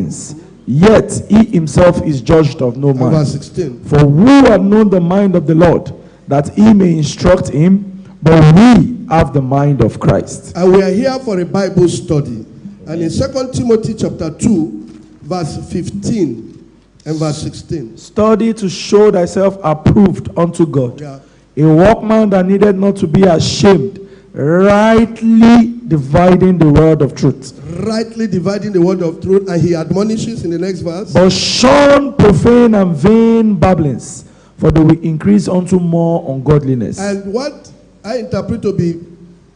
things, yet he himself is judged of no man. Verse 16. For who had known the mind of the Lord, that he may instruct him? But we have the mind of Christ. And we are here for a Bible study. And in 2 Timothy chapter 2, verse 15 and verse 16. Study to show thyself approved unto God. Yeah. A workman that needed not to be ashamed, rightly dividing the word of truth. Rightly dividing the word of truth. And he admonishes in the next verse. But shun profane and vain babblings, for they will increase unto more ungodliness. And what I interpret to be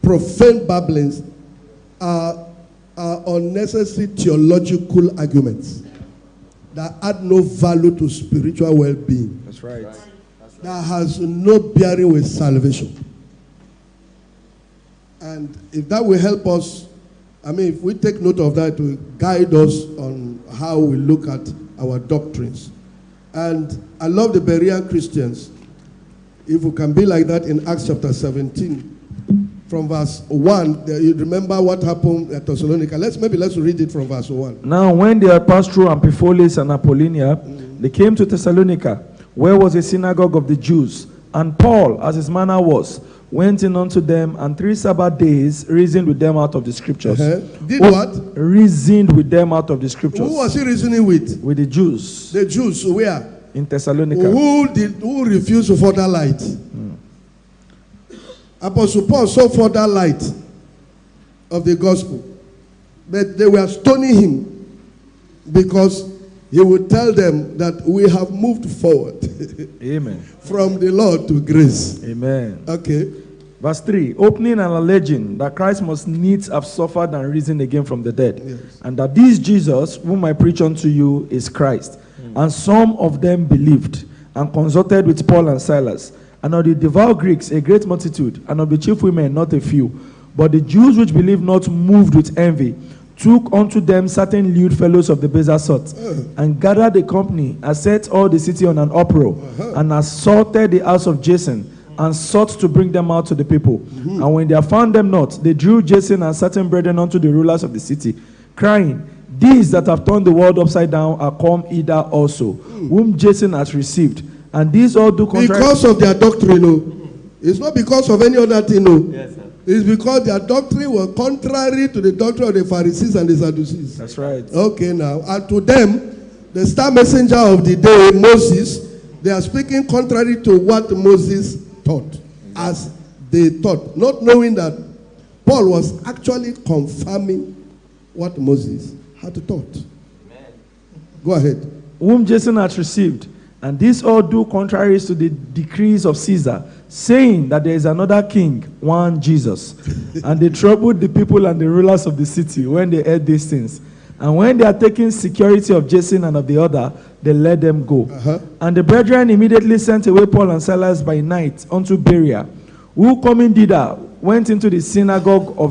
profane babblings are unnecessary theological arguments that add no value to spiritual well-being. That's right. That has no bearing with salvation. And if that will help us, I mean, if we take note of that, it will guide us on how we look at our doctrines. And I love the Berean Christians. If we can be like that in Acts chapter 17, from verse 1, you remember what happened at Thessalonica. Let's read it from verse 1. Now, when they had passed through Amphipolis and Apollonia, they came to Thessalonica, where was a synagogue of the Jews. And Paul, as his manner was, went in unto them, and 3 Sabbath days reasoned with them out of the scriptures. Did what? Reasoned with them out of the scriptures. Who was he reasoning with? With the Jews. The Jews, where? In Thessalonica. Who refused to further light? Apostle Paul saw further light of the gospel, but they were stoning him because he would tell them that we have moved forward. Amen. From the Lord to grace. Amen. Okay. Verse 3, opening and alleging that Christ must needs have suffered and risen again from the dead, Yes. and that this Jesus, whom I preach unto you, is Christ. And some of them believed, and consulted with Paul and Silas. And of the devout Greeks a great multitude, and of the chief women not a few. But the Jews which believed not, moved with envy, took unto them certain lewd fellows of the baser sort, and gathered a company, and set all the city on an uproar, and assaulted the house of Jason, and sought to bring them out to the people. And when they had found them not, they drew Jason and certain brethren unto the rulers of the city, crying, these that have turned the world upside down are come hither also, whom Jason has received. And these all do contrary. Because of their doctrine, no. It's not because of any other thing, no. Yes, sir. It's because their doctrine was contrary to the doctrine of the Pharisees and the Sadducees. That's right. Okay, now. And to them, the star messenger of the day, Moses, they are speaking contrary to what Moses taught, as they taught, not knowing that Paul was actually confirming what Moses had taught. Amen. Go ahead. Whom Jason hath received, and these all do contraries to the decrees of Caesar, saying that there is another king, one Jesus. And they troubled the people and the rulers of the city when they heard these things. And when they had taken security of Jason and of the other, they let them go. And the brethren immediately sent away Paul and Silas by night unto Berea, who coming thither went into the synagogue of